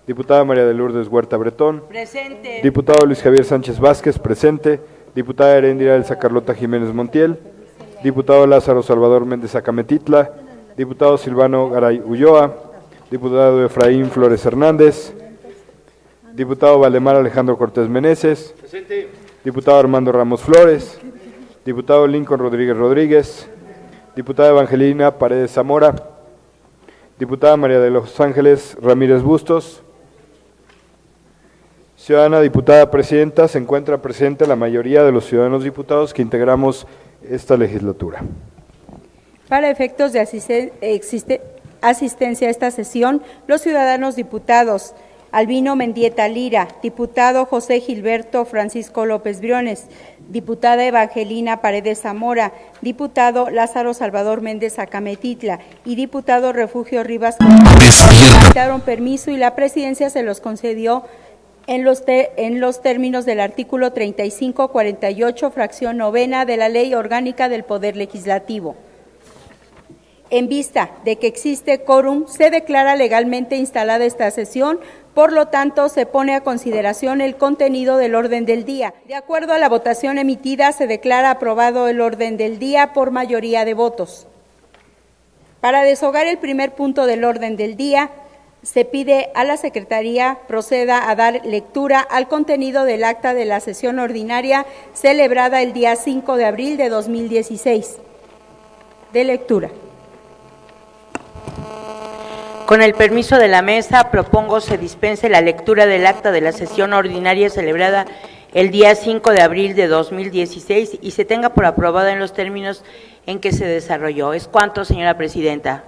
Diputada María de Lourdes Huerta Bretón. Presente. Diputado Luis Javier Sánchez Vázquez, presente. Diputada Heréndira Elsa Carlota Jiménez Montiel. Diputado Lázaro Salvador Méndez Acametitla. Diputado Silvano Garay Ulloa. Diputado Efraín Flores Hernández. Diputado Valdemar Alejandro Cortés Meneses. Presente. Diputado Armando Ramos Flores. Diputado Lincoln Rodríguez Rodríguez. Diputada Evangelina Paredes Zamora. Diputada María de los Ángeles Ramírez Bustos. Ciudadana diputada presidenta, se encuentra presente la mayoría de los ciudadanos diputados que integramos esta legislatura. Para efectos de asistencia a esta sesión, los ciudadanos diputados: Albino Mendieta Lira, diputado José Gilberto Francisco López Briones, diputada Evangelina Paredes Zamora, diputado Lázaro Salvador Méndez Acametitla y diputado Refugio Rivas solicitaron permiso y la presidencia se los concedió en los términos del artículo 3548, fracción novena de la Ley Orgánica del Poder Legislativo. En vista de que existe quórum, se declara legalmente instalada esta sesión, por lo tanto, se pone a consideración el contenido del orden del día. De acuerdo a la votación emitida, se declara aprobado el orden del día por mayoría de votos. Para desahogar el primer punto del orden del día, se pide a la Secretaría proceda a dar lectura al contenido del acta de la sesión ordinaria celebrada el día 5 de abril de 2016. De lectura. Con el permiso de la mesa, propongo se dispense la lectura del acta de la sesión ordinaria celebrada el día 5 de abril de 2016 y se tenga por aprobada en los términos en que se desarrolló. ¿Es cuanto, señora presidenta?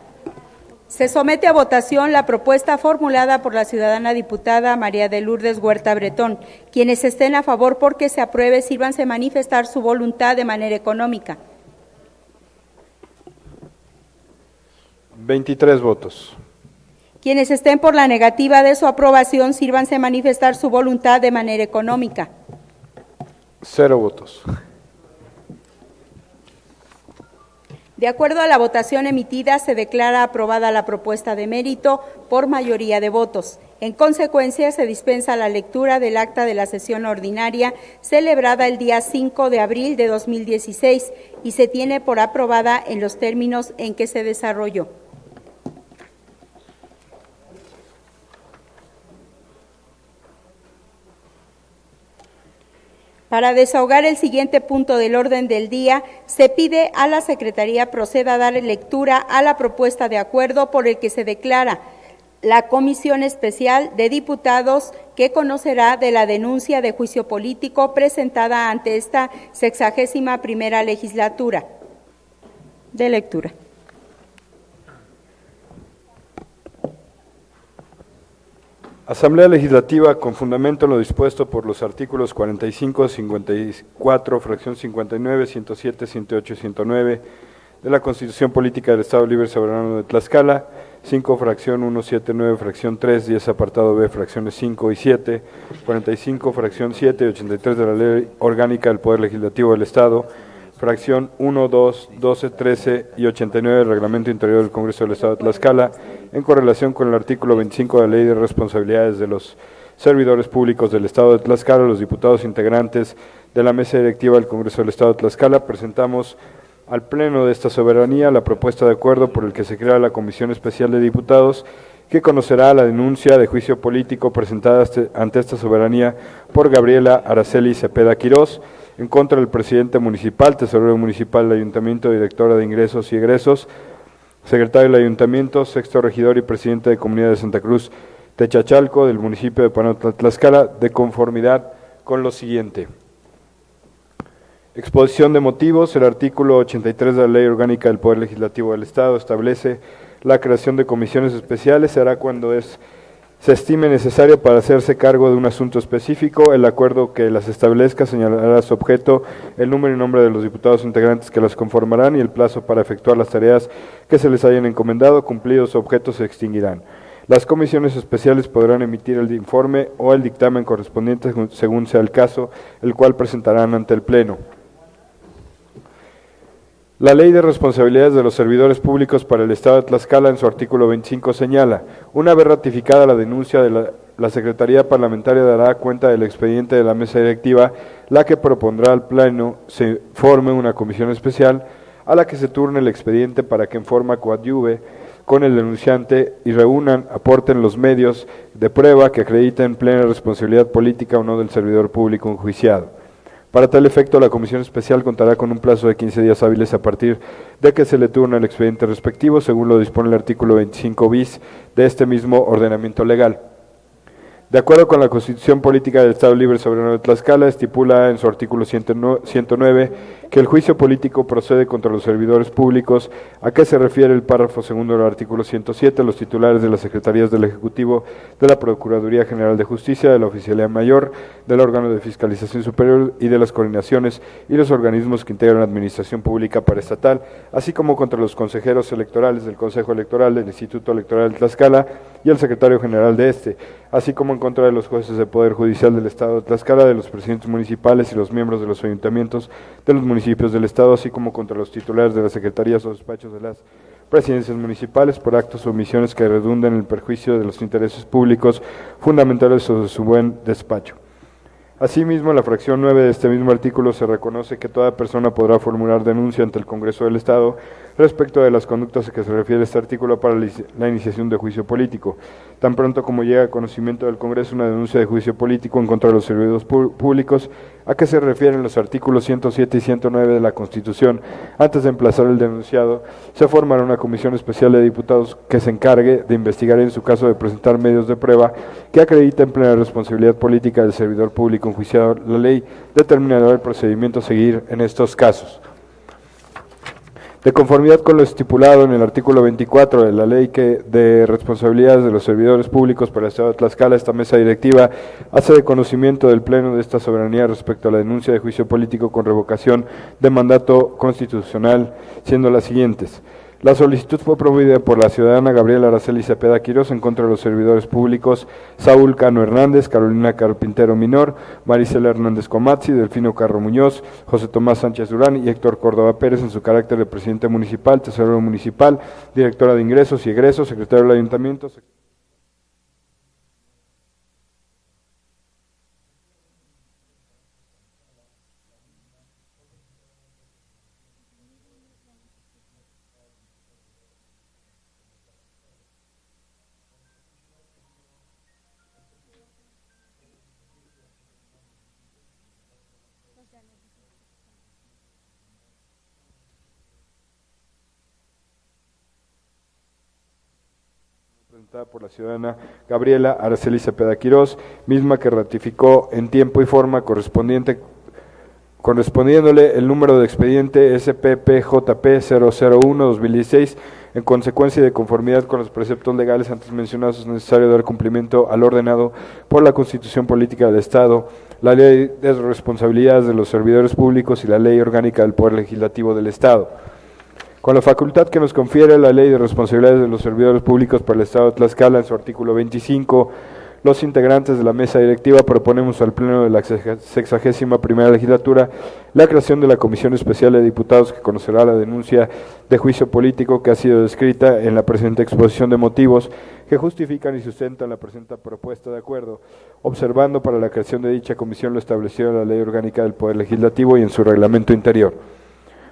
Se somete a votación la propuesta formulada por la ciudadana diputada María de Lourdes Huerta Bretón. Quienes estén a favor porque se apruebe, sírvanse manifestar su voluntad de manera económica. 23 votos. Quienes estén por la negativa de su aprobación, sírvanse manifestar su voluntad de manera económica. 0 votos. De acuerdo a la votación emitida, se declara aprobada la propuesta de mérito por mayoría de votos. En consecuencia, se dispensa la lectura del acta de la sesión ordinaria celebrada el día 5 de abril de 2016 y se tiene por aprobada en los términos en que se desarrolló. Para desahogar el siguiente punto del orden del día, se pide a la Secretaría proceda a dar lectura a la propuesta de acuerdo por el que se declara la Comisión Especial de Diputados que conocerá de la denuncia de juicio político presentada ante esta 61ª legislatura. De lectura. Asamblea Legislativa, con fundamento en lo dispuesto por los artículos 45, 54, fracción 59, 107, 108 y 109 de la Constitución Política del Estado Libre y Soberano de Tlaxcala, 5, fracción 179, fracción 3, 10, apartado B, fracciones 5 y 7, 45, fracción 7 y 83 de la Ley Orgánica del Poder Legislativo del Estado, fracción 1, 2, 12, 13 y 89 del Reglamento Interior del Congreso del Estado de Tlaxcala, en correlación con el artículo 25 de la Ley de Responsabilidades de los Servidores Públicos del Estado de Tlaxcala, los diputados integrantes de la Mesa Directiva del Congreso del Estado de Tlaxcala, presentamos al Pleno de esta soberanía la propuesta de acuerdo por el que se crea la Comisión Especial de Diputados, que conocerá la denuncia de juicio político presentada ante esta soberanía por Gabriela Araceli Cepeda Quirós, en contra del presidente municipal, tesorero municipal del ayuntamiento, directora de ingresos y egresos, secretario del ayuntamiento, sexto regidor y presidente de comunidad de Santa Cruz Techachalco del municipio de Panotla, Tlaxcala, de conformidad con lo siguiente. Exposición de motivos. El artículo 83 de la Ley Orgánica del Poder Legislativo del Estado establece la creación de comisiones especiales. Se hará cuando se estime necesario para hacerse cargo de un asunto específico. El acuerdo que las establezca señalará su objeto, el número y nombre de los diputados integrantes que las conformarán y el plazo para efectuar las tareas que se les hayan encomendado. Cumplidos su objeto, se extinguirán. Las comisiones especiales podrán emitir el informe o el dictamen correspondiente según sea el caso, el cual presentarán ante el Pleno. La Ley de Responsabilidades de los Servidores Públicos para el Estado de Tlaxcala, en su artículo 25, señala: una vez ratificada la denuncia de la Secretaría Parlamentaria dará cuenta del expediente de la mesa directiva, la que propondrá al Pleno se forme una comisión especial a la que se turne el expediente para que en forma coadyuve con el denunciante y aporten los medios de prueba que acrediten plena responsabilidad política o no del servidor público enjuiciado. Para tal efecto, la Comisión Especial contará con un plazo de 15 días hábiles a partir de que se le turne el expediente respectivo, según lo dispone el artículo 25 bis de este mismo ordenamiento legal. De acuerdo con la Constitución Política del Estado Libre y Soberano de Tlaxcala, estipula en su artículo 109 que el juicio político procede contra los servidores públicos, a que se refiere el párrafo segundo del artículo 107, los titulares de las Secretarías del Ejecutivo, de la Procuraduría General de Justicia, de la Oficialía Mayor, del órgano de fiscalización superior y de las coordinaciones y los organismos que integran la Administración Pública Paraestatal, así como contra los consejeros electorales del Consejo Electoral del Instituto Electoral de Tlaxcala y el secretario general de este, así como en contra de los jueces de Poder Judicial del Estado de Tlaxcala, de los presidentes municipales y los miembros de los ayuntamientos de los municipios del Estado, así como contra los titulares de las secretarías o despachos de las presidencias municipales por actos o omisiones que redunden en el perjuicio de los intereses públicos fundamentales o de su buen despacho. Asimismo, en la fracción 9 de este mismo artículo se reconoce que toda persona podrá formular denuncia ante el Congreso del Estado respecto de las conductas a que se refiere este artículo para la iniciación de juicio político. Tan pronto como llega a conocimiento del Congreso una denuncia de juicio político en contra de los servidores públicos a que se refieren los artículos 107 y 109 de la Constitución, antes de emplazar el denunciado, se formará una comisión especial de diputados que se encargue de investigar y en su caso de presentar medios de prueba que acrediten plena responsabilidad política del servidor público enjuiciado. La ley determinará el procedimiento a seguir en estos casos. De conformidad con lo estipulado en el artículo 24 de la Ley de Responsabilidades de los Servidores Públicos para el Estado de Tlaxcala, esta mesa directiva hace de conocimiento del Pleno de esta soberanía respecto a la denuncia de juicio político con revocación de mandato constitucional, siendo las siguientes. La solicitud fue promovida por la ciudadana Gabriela Araceli Cepeda Quirós en contra de los servidores públicos Saúl Cano Hernández, Carolina Carpintero Minor, Marisela Hernández Comatzi, Delfino Carro Muñoz, José Tomás Sánchez Durán y Héctor Córdoba Pérez en su carácter de presidente municipal, tesorero municipal, directora de ingresos y egresos, secretario del ayuntamiento. Presentada por la ciudadana Gabriela Araceli Cepeda Quirós, misma que ratificó en tiempo y forma correspondiéndole el número de expediente SPPJP 001-2016, en consecuencia y de conformidad con los preceptos legales antes mencionados, es necesario dar cumplimiento al ordenado por la Constitución Política del Estado, la Ley de Responsabilidades de los Servidores Públicos y la Ley Orgánica del Poder Legislativo del Estado. Con la facultad que nos confiere la Ley de Responsabilidades de los Servidores Públicos para el Estado de Tlaxcala, en su artículo 25, los integrantes de la mesa directiva proponemos al Pleno de la 61ª Legislatura la creación de la Comisión Especial de Diputados que conocerá la denuncia de juicio político que ha sido descrita en la presente exposición de motivos que justifican y sustentan la presente propuesta de acuerdo, observando para la creación de dicha comisión lo establecido en la Ley Orgánica del Poder Legislativo y en su reglamento interior.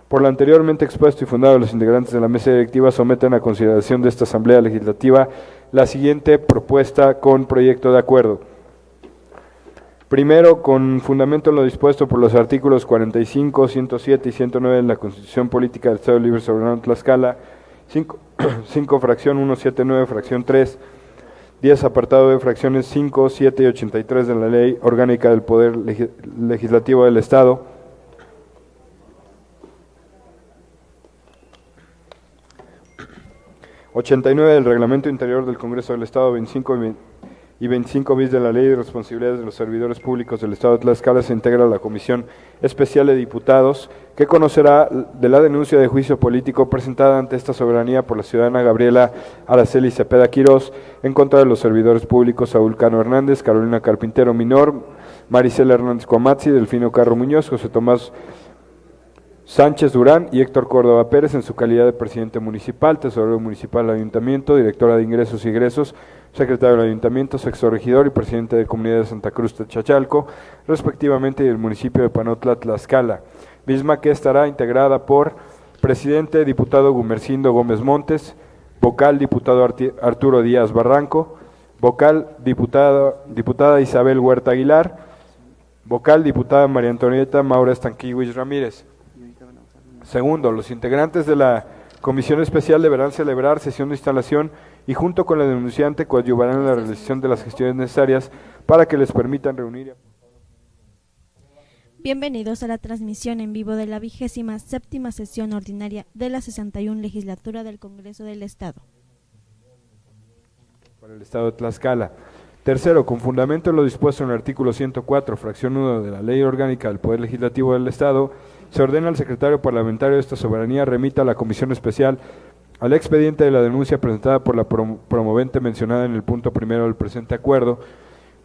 Por lo anteriormente expuesto y fundado, los integrantes de la mesa directiva someten a consideración de esta Asamblea Legislativa la siguiente propuesta con proyecto de acuerdo. Primero, con fundamento en lo dispuesto por los artículos 45, 107 y 109 de la Constitución Política del Estado Libre y Soberano de Tlaxcala, 5 fracción 179, fracción 3, 10 apartado de fracciones 5, 7 y 83 de la Ley Orgánica del Poder Legislativo del Estado, 89 del Reglamento Interior del Congreso del Estado, 25 y 25 bis de la Ley de Responsabilidades de los Servidores Públicos del Estado de Tlaxcala, se integra la Comisión Especial de Diputados que conocerá de la denuncia de juicio político presentada ante esta soberanía por la ciudadana Gabriela Araceli Cepeda Quirós en contra de los servidores públicos Saúl Cano Hernández, Carolina Carpintero Minor, Marisela Hernández Comatzi, Delfino Carro Muñoz, José Tomás Sánchez Durán y Héctor Córdoba Pérez en su calidad de presidente municipal, tesorero municipal del ayuntamiento, directora de ingresos y egresos, secretario del ayuntamiento, sexto regidor y presidente de comunidad de Santa Cruz de Chachalco, respectivamente, y del municipio de Panotla, Tlaxcala, misma que estará integrada por presidente, diputado Gumercindo Gómez Montes, vocal, diputado Arturo Díaz Barranco, vocal, diputada Isabel Huerta Aguilar, vocal, diputada María Antonieta Maura Estanquiwich Ramírez. Segundo, los integrantes de la Comisión Especial deberán celebrar sesión de instalación y junto con la denunciante coadyuvarán en la realización de las gestiones necesarias para que les permitan reunir. Bienvenidos a la transmisión en vivo de la 27ª sesión ordinaria de la 61 legislatura del Congreso del Estado. Para el Estado de Tlaxcala. Tercero, con fundamento en lo dispuesto en el artículo 104, fracción 1 de la Ley Orgánica del Poder Legislativo del Estado, se ordena al secretario parlamentario de esta soberanía remita a la Comisión Especial al expediente de la denuncia presentada por la promovente mencionada en el punto primero del presente acuerdo.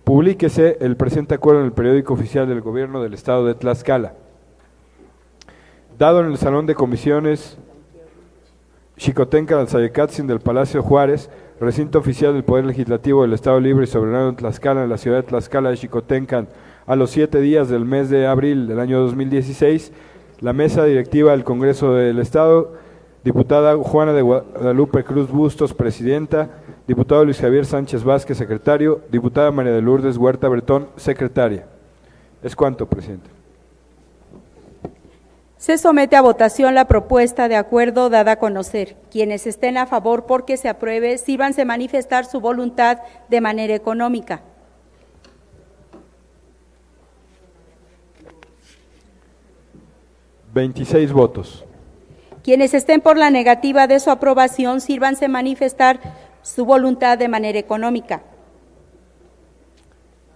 Publíquese el presente acuerdo en el periódico oficial del Gobierno del Estado de Tlaxcala. Dado en el Salón de Comisiones Xicotenca Alzayecatzin del Palacio Juárez, recinto oficial del Poder Legislativo del Estado Libre y Soberano de Tlaxcala, en la ciudad de Tlaxcala de Xicotencan, a los 7 días del mes de abril del año 2016, la mesa directiva del Congreso del Estado, diputada Juana de Guadalupe Cruz Bustos, presidenta, diputado Luis Javier Sánchez Vázquez, secretario, diputada María de Lourdes Huerta Bretón, secretaria. Es cuanto, presidente. Se somete a votación la propuesta de acuerdo dada a conocer. Quienes estén a favor porque se apruebe, sírvanse manifestar su voluntad de manera económica. $26 votos. Quienes estén por la negativa de su aprobación, sírvanse manifestar su voluntad de manera económica.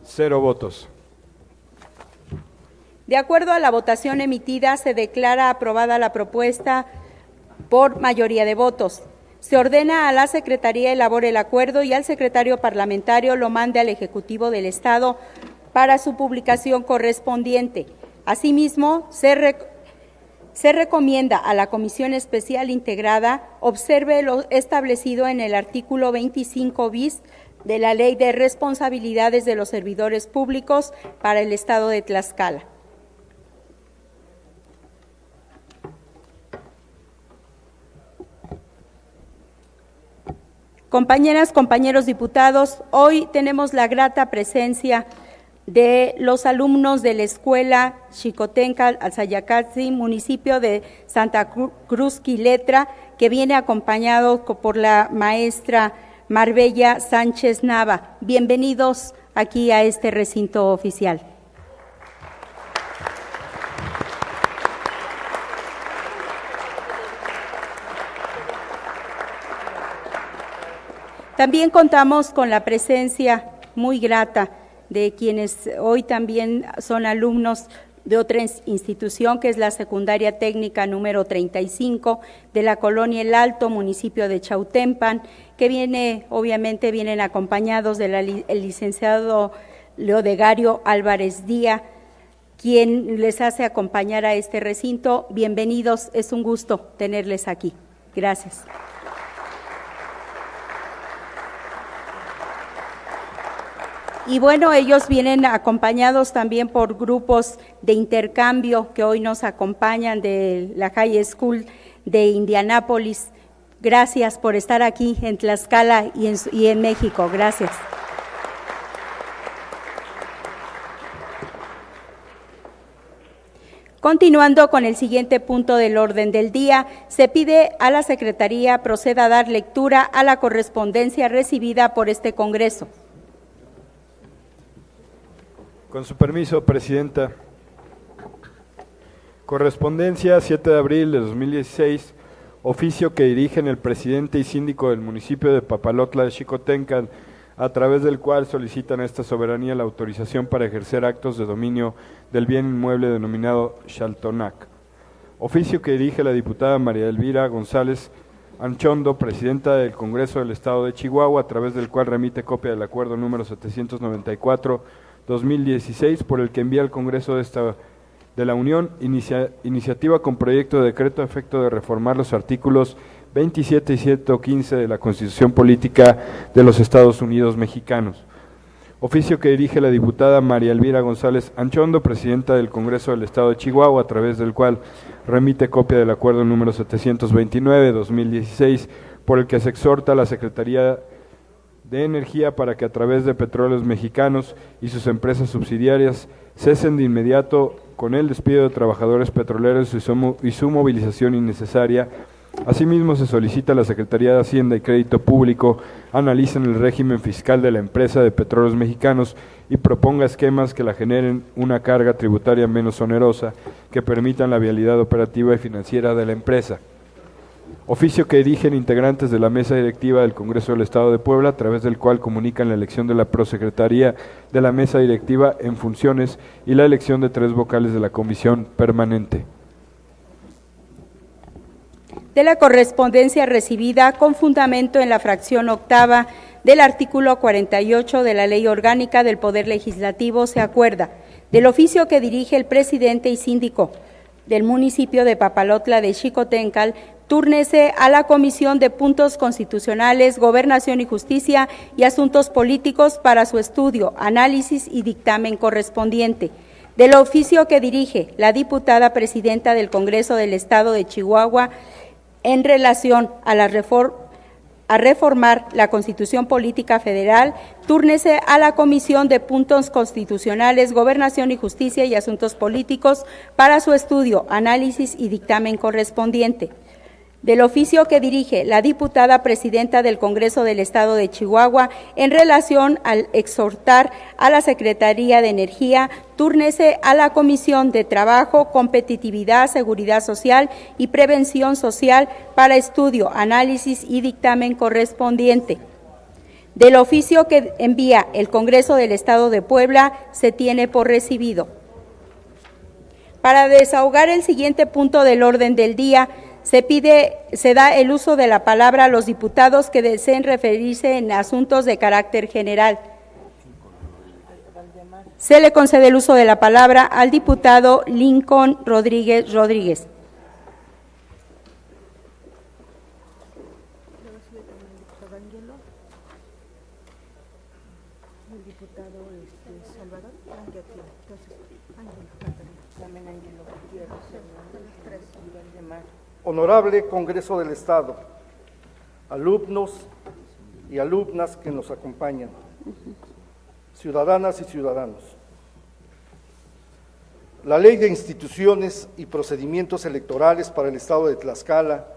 0 votos. De acuerdo a la votación emitida, se declara aprobada la propuesta por mayoría de votos. Se ordena a la Secretaría elabore el acuerdo y al secretario parlamentario lo mande al Ejecutivo del Estado para su publicación correspondiente. Asimismo, se recomienda a la Comisión Especial Integrada observe lo establecido en el artículo 25 bis de la Ley de Responsabilidades de los Servidores Públicos para el Estado de Tlaxcala. Compañeras, compañeros diputados, hoy tenemos la grata presencia de los alumnos de la Escuela Xicotenca Alzayecatzin, municipio de Santa Cruz Quiletra, que viene acompañado por la maestra Marbella Sánchez Nava. Bienvenidos aquí a este recinto oficial. También contamos con la presencia muy grata de quienes hoy también son alumnos de otra institución, que es la Secundaria Técnica número 35 de la Colonia El Alto, municipio de Chautempan, que obviamente vienen acompañados del licenciado Leodegario Álvarez Díaz, quien les hace acompañar a este recinto. Bienvenidos, es un gusto tenerles aquí. Gracias. Y bueno, ellos vienen acompañados también por grupos de intercambio que hoy nos acompañan de la High School de Indianápolis. Gracias por estar aquí en Tlaxcala y en México. Gracias. Continuando con el siguiente punto del orden del día, se pide a la Secretaría proceda a dar lectura a la correspondencia recibida por este Congreso. Con su permiso, presidenta. Correspondencia, 7 de abril de 2016, oficio que dirigen el presidente y síndico del municipio de Papalotla de Xicotencan, a través del cual solicitan a esta soberanía la autorización para ejercer actos de dominio del bien inmueble denominado Xaltonac. Oficio que dirige la diputada María Elvira González Anchondo, presidenta del Congreso del Estado de Chihuahua, a través del cual remite copia del acuerdo número 794/2016, por el que envía al Congreso de esta de la Unión, iniciativa con proyecto de decreto a efecto de reformar los artículos 27 y 115 de la Constitución Política de los Estados Unidos Mexicanos. Oficio que dirige la diputada María Elvira González Anchondo, presidenta del Congreso del Estado de Chihuahua, a través del cual remite copia del acuerdo número 729-2016, por el que se exhorta a la Secretaría de Energía para que a través de Petróleos Mexicanos y sus empresas subsidiarias cesen de inmediato con el despido de trabajadores petroleros y su movilización innecesaria. Asimismo, se solicita a la Secretaría de Hacienda y Crédito Público analicen el régimen fiscal de la empresa de Petróleos Mexicanos y proponga esquemas que la generen una carga tributaria menos onerosa que permitan la viabilidad operativa y financiera de la empresa. Oficio que dirigen integrantes de la mesa directiva del Congreso del Estado de Puebla, a través del cual comunican la elección de la prosecretaría de la mesa directiva en funciones y la elección de 3 vocales de la comisión permanente. De la correspondencia recibida con fundamento en la fracción octava del artículo 48 de la Ley Orgánica del Poder Legislativo, se acuerda del oficio que dirige el presidente y síndico del municipio de Papalotla de Xicoténcatl, túrnese a la Comisión de Puntos Constitucionales, Gobernación y Justicia y Asuntos Políticos para su estudio, análisis y dictamen correspondiente. Del oficio que dirige la diputada presidenta del Congreso del Estado de Chihuahua, en relación a reformar la Constitución Política Federal, túrnese a la Comisión de Puntos Constitucionales, Gobernación y Justicia y Asuntos Políticos para su estudio, análisis y dictamen correspondiente. Del oficio que dirige la diputada presidenta del Congreso del Estado de Chihuahua, en relación al exhortar a la Secretaría de Energía, túrnese a la Comisión de Trabajo, Competitividad, Seguridad Social y Prevención Social para estudio, análisis y dictamen correspondiente. Del oficio que envía el Congreso del Estado de Puebla, se tiene por recibido. Para desahogar el siguiente punto del orden del día, se da el uso de la palabra a los diputados que deseen referirse en asuntos de carácter general. Se le concede el uso de la palabra al diputado Lincoln Rodríguez Rodríguez. Honorable Congreso del Estado, alumnos y alumnas que nos acompañan, ciudadanas y ciudadanos. La Ley de Instituciones y Procedimientos Electorales para el Estado de Tlaxcala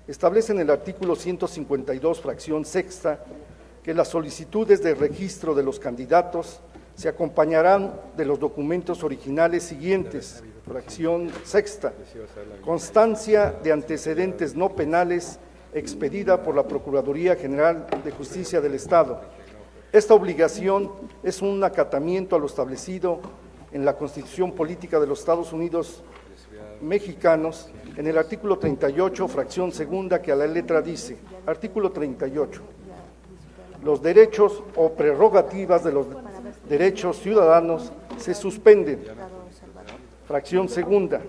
establece en el artículo 152, fracción sexta, que las solicitudes de registro de los candidatos se acompañarán de los documentos originales siguientes. Fracción sexta, constancia de antecedentes no penales expedida por la Procuraduría General de Justicia del Estado. Esta obligación es un acatamiento a lo establecido en la Constitución Política de los Estados Unidos Mexicanos, en el artículo 38, fracción segunda, que a la letra dice: artículo 38. Los derechos o prerrogativas de los derechos ciudadanos se suspenden. Fracción segunda,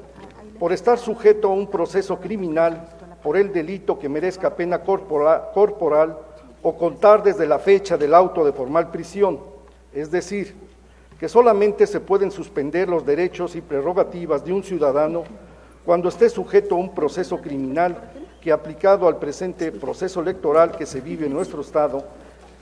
por estar sujeto a un proceso criminal por el delito que merezca pena corporal o contar desde la fecha del auto de formal prisión, es decir, que solamente se pueden suspender los derechos y prerrogativas de un ciudadano cuando esté sujeto a un proceso criminal que, aplicado al presente proceso electoral que se vive en nuestro Estado,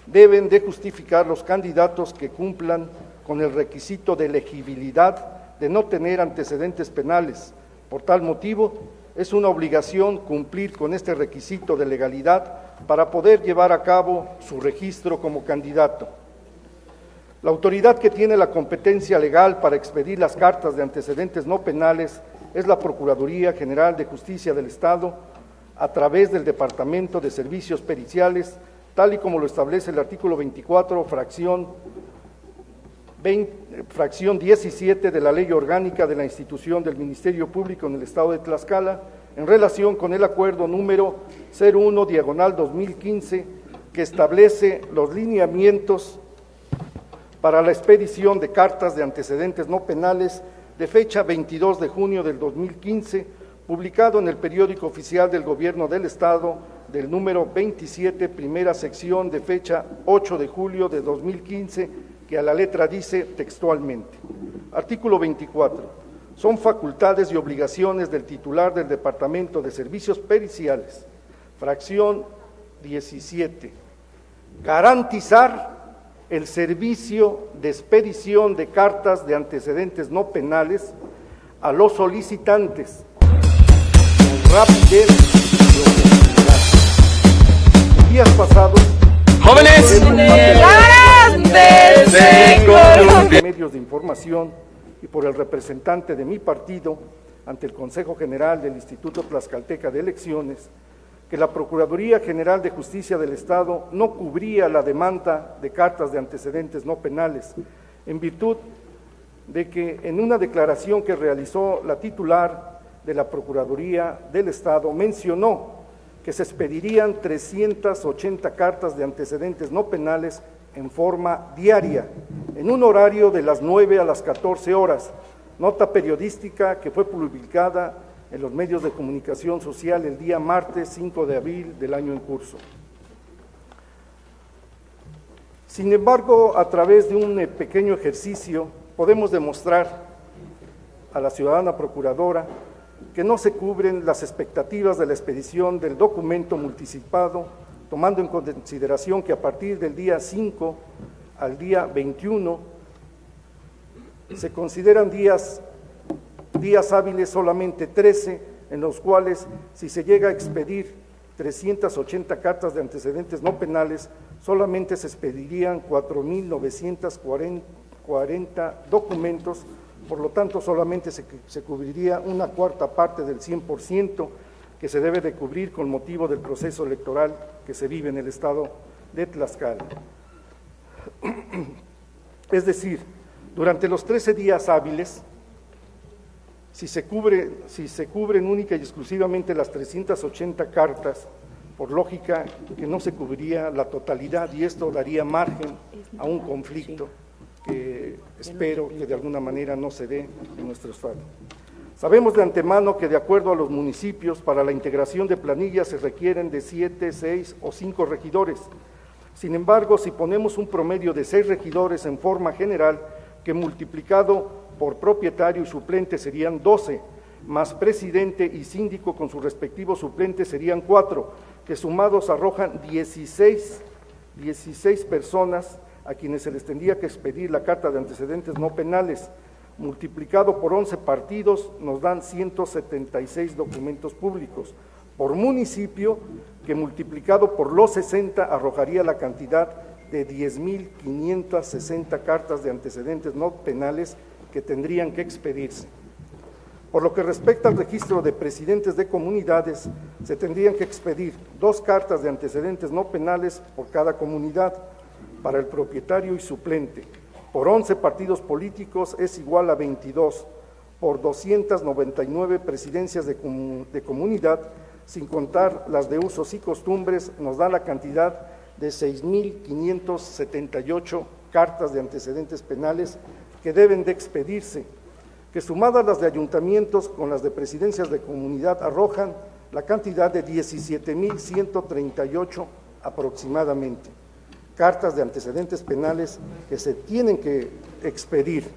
deben de justificar los candidatos que cumplan con el requisito de elegibilidad de no tener antecedentes penales. Por tal motivo, es una obligación cumplir con este requisito de legalidad para poder llevar a cabo su registro como candidato. La autoridad que tiene la competencia legal para expedir las cartas de antecedentes no penales es la Procuraduría General de Justicia del Estado, a través del Departamento de Servicios Periciales, tal y como lo establece el artículo 24, fracción 17 de la Ley Orgánica de la Institución del Ministerio Público en el Estado de Tlaxcala, en relación con el acuerdo número 01/2015, que establece los lineamientos para la expedición de cartas de antecedentes no penales de fecha 22 de junio del 2015, publicado en el Periódico Oficial del Gobierno del Estado, del número 27, primera sección, de fecha 8 de julio de 2015, que a la letra dice textualmente: artículo 24. Son facultades y obligaciones del titular del Departamento de Servicios Periciales, fracción 17, garantizar el servicio de expedición de cartas de antecedentes no penales a los solicitantes con rapidez y oportunidad. En días pasados, jóvenes, de medios de información y por el representante de mi partido ante el Consejo General del Instituto Tlaxcalteca de Elecciones, que la Procuraduría General de Justicia del Estado no cubría la demanda de cartas de antecedentes no penales, en virtud de que en una declaración que realizó la titular de la Procuraduría del Estado mencionó que se expedirían 380 cartas de antecedentes no penales en forma diaria, en un horario de las 9 a las 14 horas, nota periodística que fue publicada en los medios de comunicación social el día martes 5 de abril del año en curso. Sin embargo, a través de un pequeño ejercicio, podemos demostrar a la ciudadana procuradora que no se cubren las expectativas de la expedición del documento multicipado, tomando en consideración que a partir del día 5 al día 21 se consideran días hábiles solamente 13, en los cuales si se llega a expedir 380 cartas de antecedentes no penales, solamente se expedirían 4.940 documentos, por lo tanto solamente se cubriría una cuarta parte del 100% que se debe de cubrir con motivo del proceso electoral que se vive en el estado de Tlaxcala. Es decir, durante los 13 días hábiles, si se cubren única y exclusivamente las 380 cartas, por lógica que no se cubriría la totalidad, y esto daría margen a un conflicto que espero que de alguna manera no se dé en nuestro estado. Sabemos de antemano que de acuerdo a los municipios, para la integración de planillas se requieren de 7, 6 o 5 regidores. Sin embargo, si ponemos un promedio de 6 regidores en forma general, que multiplicado por propietario y suplente serían 12, más presidente y síndico con sus respectivos suplentes serían 4, que sumados arrojan 16 personas a quienes se les tendría que expedir la carta de antecedentes no penales. Multiplicado por 11 partidos nos dan 176 documentos públicos por municipio, que multiplicado por los 60 arrojaría la cantidad de 10.560 cartas de antecedentes no penales que tendrían que expedirse. Por lo que respecta al registro de presidentes de comunidades, se tendrían que expedir 2 cartas de antecedentes no penales por cada comunidad para el propietario y suplente. Por 11 partidos políticos es igual a 22, por 299 presidencias de comunidad, sin contar las de usos y costumbres, nos da la cantidad de 6.578 cartas de antecedentes penales que deben de expedirse, que sumadas las de ayuntamientos con las de presidencias de comunidad arrojan la cantidad de 17.138 aproximadamente. Cartas de antecedentes penales que se tienen que expedir.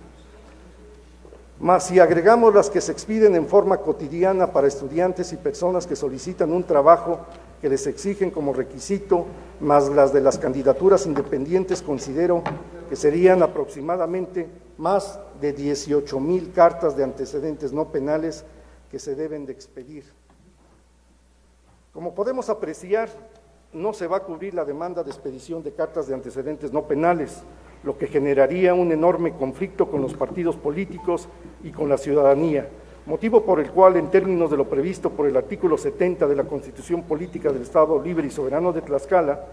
Más si agregamos las que se expiden en forma cotidiana para estudiantes y personas que solicitan un trabajo que les exigen como requisito, más las de las candidaturas independientes, considero que serían aproximadamente más de 18,000 cartas de antecedentes no penales que se deben de expedir. Como podemos apreciar, no se va a cubrir la demanda de expedición de cartas de antecedentes no penales, lo que generaría un enorme conflicto con los partidos políticos y con la ciudadanía, motivo por el cual, en términos de lo previsto por el artículo 70 de la Constitución Política del Estado Libre y Soberano de Tlaxcala,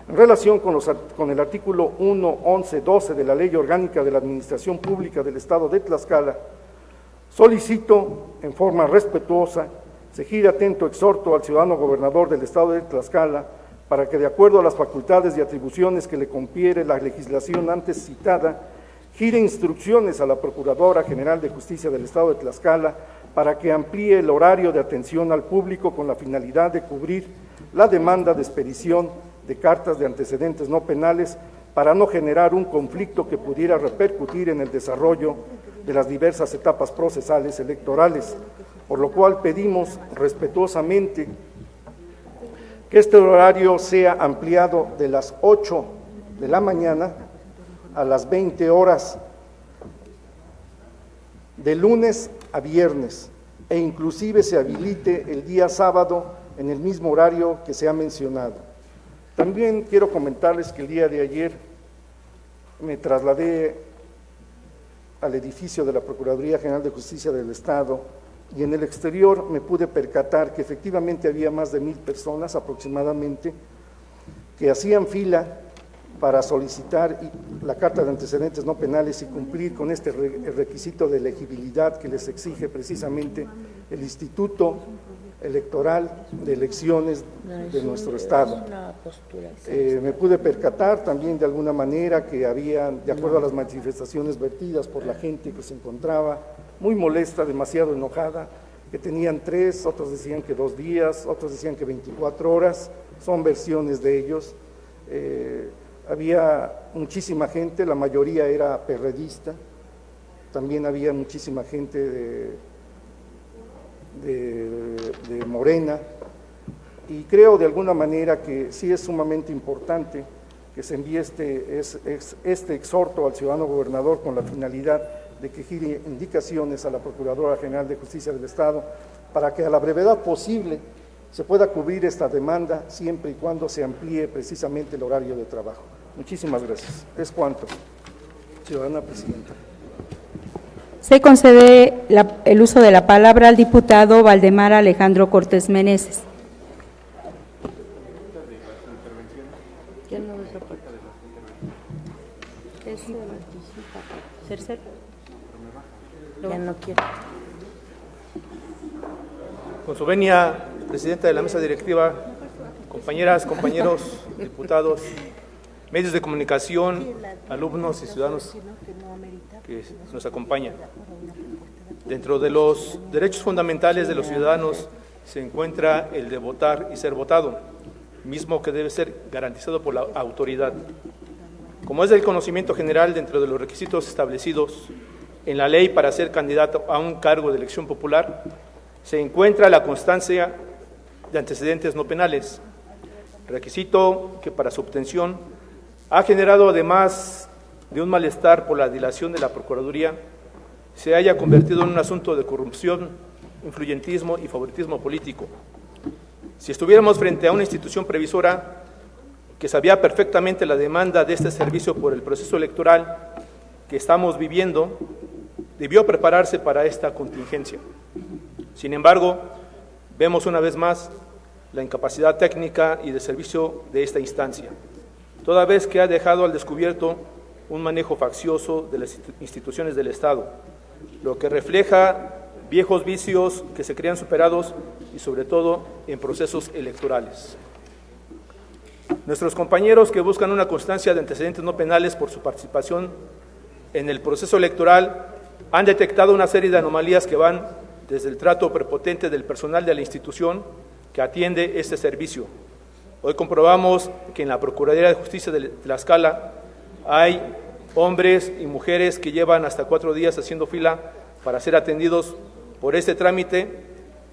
en relación con el artículo 1, 11, 12 de la Ley Orgánica de la Administración Pública del Estado de Tlaxcala, solicito en forma respetuosa, seguir atento exhorto al ciudadano gobernador del Estado de Tlaxcala para que, de acuerdo a las facultades y atribuciones que le confiere la legislación antes citada, gire instrucciones a la Procuradora General de Justicia del Estado de Tlaxcala para que amplíe el horario de atención al público con la finalidad de cubrir la demanda de expedición de cartas de antecedentes no penales para no generar un conflicto que pudiera repercutir en el desarrollo de las diversas etapas procesales electorales, por lo cual pedimos respetuosamente que este horario sea ampliado de las 8 de la mañana a las 20 horas, de lunes a viernes, e inclusive se habilite el día sábado en el mismo horario que se ha mencionado. También quiero comentarles que el día de ayer me trasladé al edificio de la Procuraduría General de Justicia del Estado y en el exterior me pude percatar que efectivamente había más de 1,000 personas aproximadamente que hacían fila para solicitar la carta de antecedentes no penales y cumplir con este requisito de elegibilidad que les exige precisamente el Instituto Electoral de Elecciones de nuestro Estado. Me pude percatar también de alguna manera que había, de acuerdo a las manifestaciones vertidas por la gente que se encontraba muy molesta, demasiado enojada, que tenían 3, otros decían que 2 días, otros decían que 24 horas, son versiones de ellos. Había muchísima gente, la mayoría era perredista, también había muchísima gente de Morena, y creo de alguna manera que sí es sumamente importante que se envíe este exhorto al ciudadano gobernador con la finalidad de que gire indicaciones a la Procuradora General de Justicia del Estado para que a la brevedad posible se pueda cubrir esta demanda siempre y cuando se amplíe precisamente el horario de trabajo. Muchísimas gracias. Es cuanto, ciudadana presidenta. Se concede el uso de la palabra al diputado Valdemar Alejandro Cortés Meneses. Ya no quiero. Con su venia, presidenta de la mesa directiva, compañeras, compañeros, diputados, medios de comunicación, alumnos y ciudadanos que nos acompañan. Dentro de los derechos fundamentales de los ciudadanos se encuentra el de votar y ser votado, mismo que debe ser garantizado por la autoridad. Como es del conocimiento general, dentro de los requisitos establecidos en la ley para ser candidato a un cargo de elección popular, se encuentra la constancia de antecedentes no penales, requisito que para su obtención ha generado, además de un malestar por la dilación de la Procuraduría, se haya convertido en un asunto de corrupción, influyentismo y favoritismo político. Si estuviéramos frente a una institución previsora que sabía perfectamente la demanda de este servicio por el proceso electoral que estamos viviendo, debió prepararse para esta contingencia. Sin embargo, vemos una vez más la incapacidad técnica y de servicio de esta instancia, toda vez que ha dejado al descubierto un manejo faccioso de las instituciones del Estado, lo que refleja viejos vicios que se crean superados y sobre todo en procesos electorales. Nuestros compañeros que buscan una constancia de antecedentes no penales por su participación en el proceso electoral han detectado una serie de anomalías que van desde el trato prepotente del personal de la institución que atiende este servicio. Hoy comprobamos que en la Procuraduría de Justicia de Tlaxcala hay hombres y mujeres que llevan hasta 4 días haciendo fila para ser atendidos por este trámite,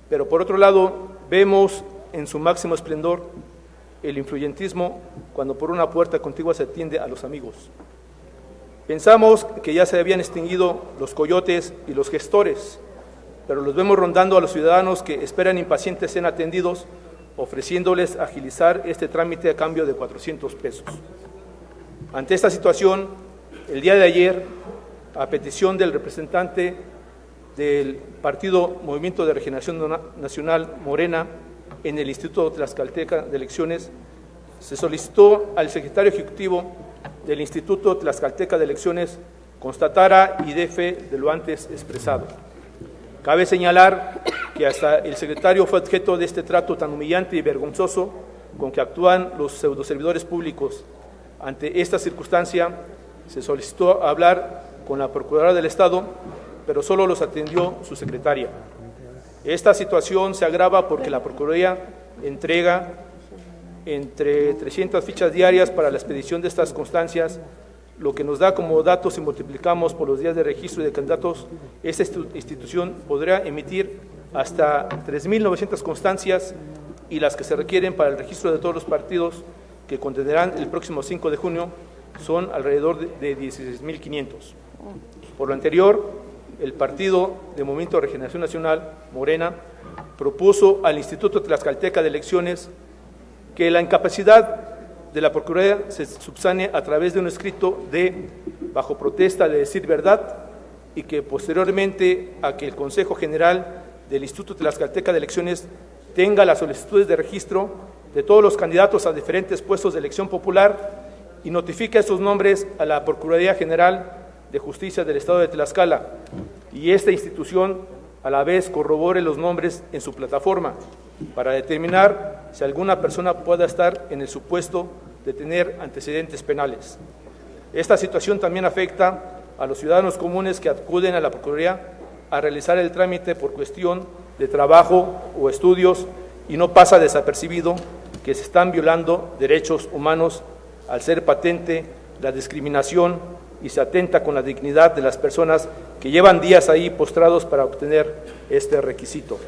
pero por otro lado vemos en su máximo esplendor el influyentismo cuando por una puerta contigua se atiende a los amigos. Pensamos que ya se habían extinguido los coyotes y los gestores, pero los vemos rondando a los ciudadanos que esperan impacientes sean atendidos, ofreciéndoles agilizar este trámite a cambio de 400 pesos. Ante esta situación, el día de ayer, a petición del representante del Partido Movimiento de Regeneración Nacional Morena en el Instituto Tlaxcalteca de Elecciones, se solicitó al secretario ejecutivo del Instituto Tlaxcalteca de Elecciones constatara y dé fe de lo antes expresado. Cabe señalar que hasta el secretario fue objeto de este trato tan humillante y vergonzoso con que actúan los pseudoservidores públicos. Ante esta circunstancia, se solicitó hablar con la Procuradora del Estado, pero solo los atendió su secretaria. Esta situación se agrava porque la Procuraduría entrega entre 300 fichas diarias para la expedición de estas constancias, lo que nos da como datos, si multiplicamos por los días de registro de candidatos, esta institución podrá emitir hasta 3.900 constancias, y las que se requieren para el registro de todos los partidos que contendrán el próximo 5 de junio son alrededor de 16.500. Por lo anterior, el Partido de Movimiento de Regeneración Nacional, Morena, propuso al Instituto Tlaxcalteca de Elecciones que la incapacidad de la Procuraduría se subsane a través de un escrito bajo protesta de decir verdad, y que posteriormente a que el Consejo General del Instituto Tlaxcalteca de Elecciones tenga las solicitudes de registro de todos los candidatos a diferentes puestos de elección popular y notifique estos nombres a la Procuraduría General de Justicia del Estado de Tlaxcala, y esta institución a la vez corrobore los nombres en su plataforma para determinar si alguna persona pueda estar en el supuesto de tener antecedentes penales. Esta situación también afecta a los ciudadanos comunes que acuden a la Procuraduría a realizar el trámite por cuestión de trabajo o estudios, y no pasa desapercibido que se están violando derechos humanos al ser patente la discriminación y se atenta con la dignidad de las personas que llevan días ahí postrados para obtener este requisito.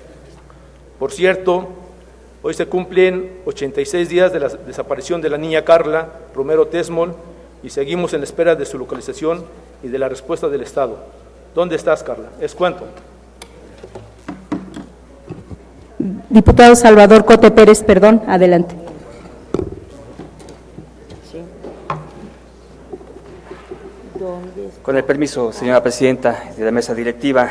Por cierto, hoy se cumplen 86 días de la desaparición de la niña Carla Romero Tesmol y seguimos en la espera de su localización y de la respuesta del Estado. ¿Dónde estás, Carla? ¿Es cuánto? Diputado Salvador Cote Pérez, perdón, adelante. Con el permiso, señora presidenta de la mesa directiva,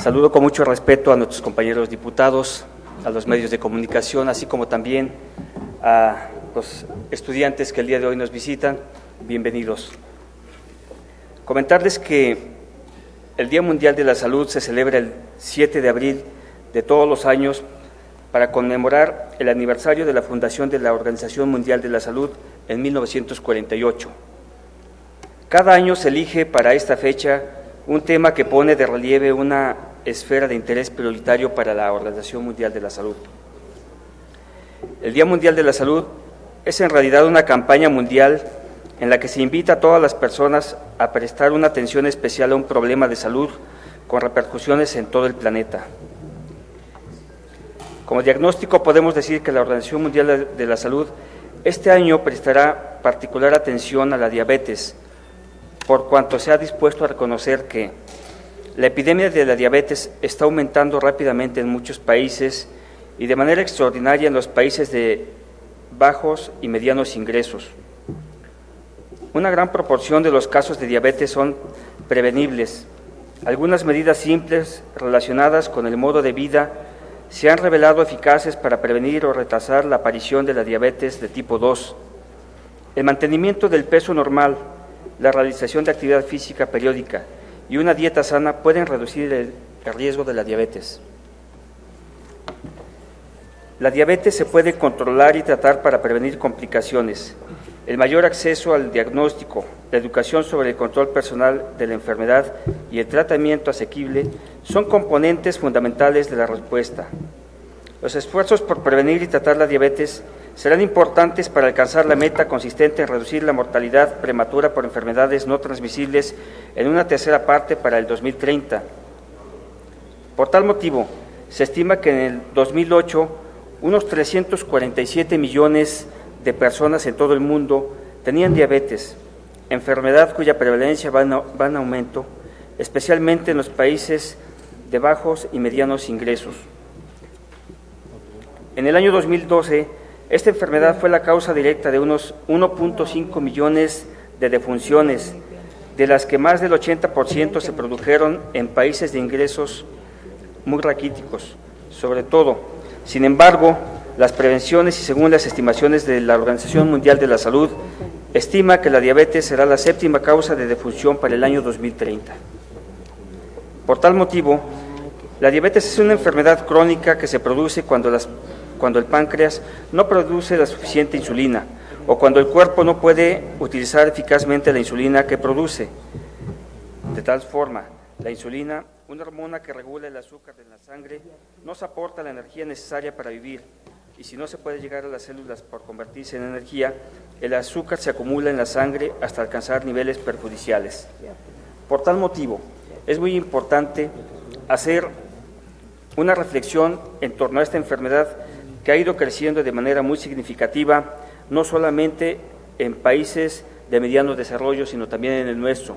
saludo con mucho respeto a nuestros compañeros diputados, a los medios de comunicación, así como también a los estudiantes que el día de hoy nos visitan. Bienvenidos. Comentarles que el Día Mundial de la Salud se celebra el 7 de abril de todos los años para conmemorar el aniversario de la fundación de la Organización Mundial de la Salud en 1948. Cada año se elige para esta fecha un tema que pone de relieve una esfera de interés prioritario para la Organización Mundial de la Salud. El Día Mundial de la Salud es en realidad una campaña mundial en la que se invita a todas las personas a prestar una atención especial a un problema de salud con repercusiones en todo el planeta. Como diagnóstico podemos decir que la Organización Mundial de la Salud este año prestará particular atención a la diabetes, por cuanto se ha dispuesto a reconocer que la epidemia de la diabetes está aumentando rápidamente en muchos países y de manera extraordinaria en los países de bajos y medianos ingresos. Una gran proporción de los casos de diabetes son prevenibles. Algunas medidas simples relacionadas con el modo de vida se han revelado eficaces para prevenir o retrasar la aparición de la diabetes de tipo 2. El mantenimiento del peso normal, la realización de actividad física periódica y una dieta sana pueden reducir el riesgo de la diabetes. La diabetes se puede controlar y tratar para prevenir complicaciones. El mayor acceso al diagnóstico, la educación sobre el control personal de la enfermedad y el tratamiento asequible son componentes fundamentales de la respuesta. Los esfuerzos por prevenir y tratar la diabetes serán importantes para alcanzar la meta consistente en reducir la mortalidad prematura por enfermedades no transmisibles en una tercera parte para el 2030. Por tal motivo, se estima que en el 2008 unos 347 millones de personas en todo el mundo tenían diabetes, enfermedad cuya prevalencia va en aumento, especialmente en los países de bajos y medianos ingresos. En el año 2012, esta enfermedad fue la causa directa de unos 1.5 millones de defunciones, de las que más del 80% se produjeron en países de ingresos muy raquíticos, sobre todo. Sin embargo, las prevenciones y según las estimaciones de la Organización Mundial de la Salud, estima que la diabetes será la séptima causa de defunción para el año 2030. Por tal motivo, la diabetes es una enfermedad crónica que se produce cuando el páncreas no produce la suficiente insulina o cuando el cuerpo no puede utilizar eficazmente la insulina que produce. De tal forma, la insulina, una hormona que regula el azúcar en la sangre, nos aporta la energía necesaria para vivir, y si no se puede llegar a las células por convertirse en energía, el azúcar se acumula en la sangre hasta alcanzar niveles perjudiciales. Por tal motivo, es muy importante hacer una reflexión en torno a esta enfermedad que ha ido creciendo de manera muy significativa, no solamente en países de mediano desarrollo, sino también en el nuestro.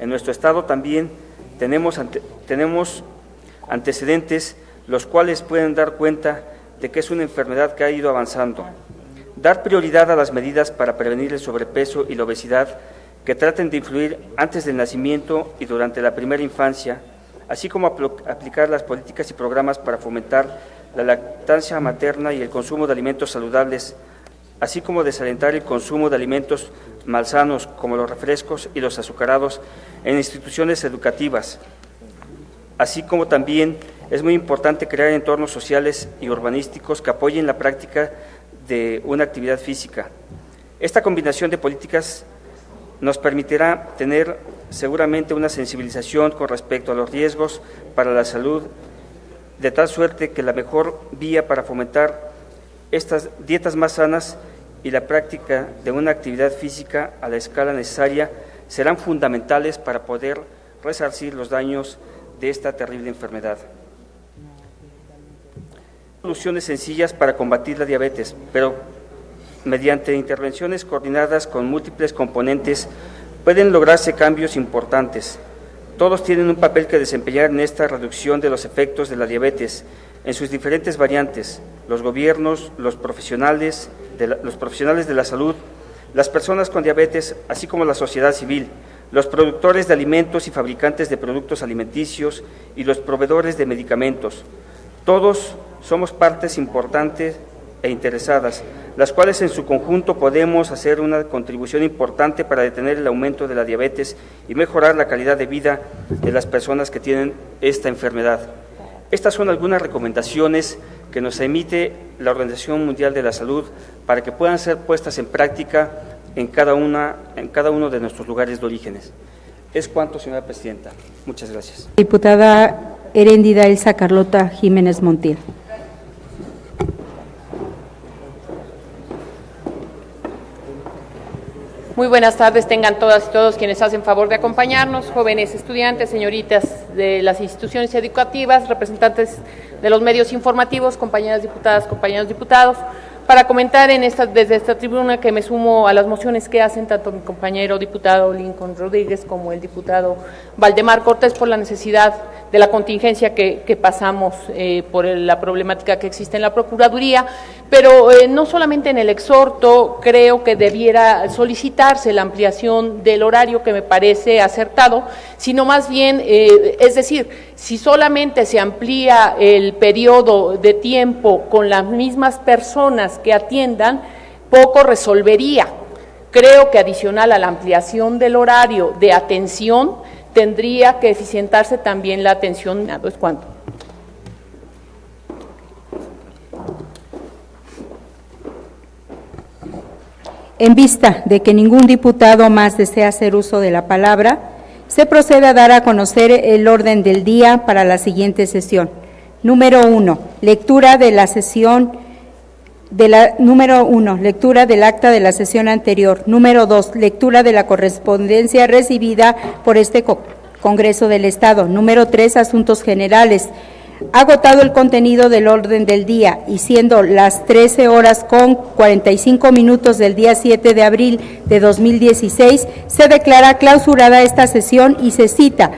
En nuestro estado también tenemos antecedentes los cuales pueden dar cuenta de que es una enfermedad que ha ido avanzando. Dar prioridad a las medidas para prevenir el sobrepeso y la obesidad que traten de influir antes del nacimiento y durante la primera infancia, así como aplicar las políticas y programas para fomentar la lactancia materna y el consumo de alimentos saludables, así como desalentar el consumo de alimentos malsanos como los refrescos y los azucarados en instituciones educativas. Así como también es muy importante crear entornos sociales y urbanísticos que apoyen la práctica de una actividad física. Esta combinación de políticas nos permitirá tener seguramente una sensibilización con respecto a los riesgos para la salud, de tal suerte que la mejor vía para fomentar estas dietas más sanas y la práctica de una actividad física a la escala necesaria serán fundamentales para poder resarcir los daños de esta terrible enfermedad. Soluciones sencillas para combatir la diabetes, pero mediante intervenciones coordinadas con múltiples componentes pueden lograrse cambios importantes. Todos tienen un papel que desempeñar en esta reducción de los efectos de la diabetes en sus diferentes variantes: los gobiernos, los profesionales de la salud, las personas con diabetes, así como la sociedad civil, los productores de alimentos y fabricantes de productos alimenticios y los proveedores de medicamentos. Todos somos partes importantes e interesadas, las cuales en su conjunto podemos hacer una contribución importante para detener el aumento de la diabetes y mejorar la calidad de vida de las personas que tienen esta enfermedad. Estas son algunas recomendaciones que nos emite la Organización Mundial de la Salud para que puedan ser puestas en práctica en cada uno de nuestros lugares de orígenes. Es cuanto, señora presidenta. Muchas gracias. Diputada Heréndida Elsa Carlota Jiménez Montiel. Muy buenas tardes, tengan todas y todos quienes hacen favor de acompañarnos, jóvenes estudiantes, señoritas de las instituciones educativas, representantes de los medios informativos, compañeras diputadas, compañeros diputados, para comentar desde esta tribuna que me sumo a las mociones que hacen tanto mi compañero diputado Lincoln Rodríguez como el diputado Valdemar Cortés por la necesidad de la contingencia que pasamos por la problemática que existe en la Procuraduría, pero no solamente en el exhorto, creo que debiera solicitarse la ampliación del horario, que me parece acertado, sino más bien, es decir, si solamente se amplía el periodo de tiempo con las mismas personas que atiendan, poco resolvería. Creo que adicional a la ampliación del horario de atención, tendría que eficientarse también la atención. ¿Es cuánto? En vista de que ningún diputado más desea hacer uso de la palabra, se procede a dar a conocer el orden del día para la siguiente sesión. Número 1, lectura de la sesión número 1, lectura del acta de la sesión anterior. Número 2, lectura de la correspondencia recibida por este Congreso del Estado. Número 3, asuntos generales. Agotado el contenido del orden del día y siendo las 13:45 del día 7 de abril de 2016, se declara clausurada esta sesión y se cita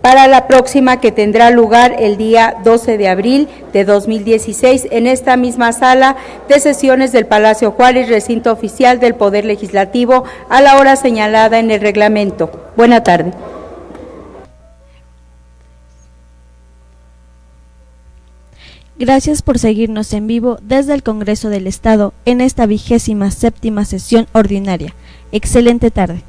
para la próxima, que tendrá lugar el día 12 de abril de 2016 en esta misma sala de sesiones del Palacio Juárez, recinto oficial del Poder Legislativo, a la hora señalada en el reglamento. Buena tarde. Gracias por seguirnos en vivo desde el Congreso del Estado en esta 27ª sesión ordinaria. Excelente tarde.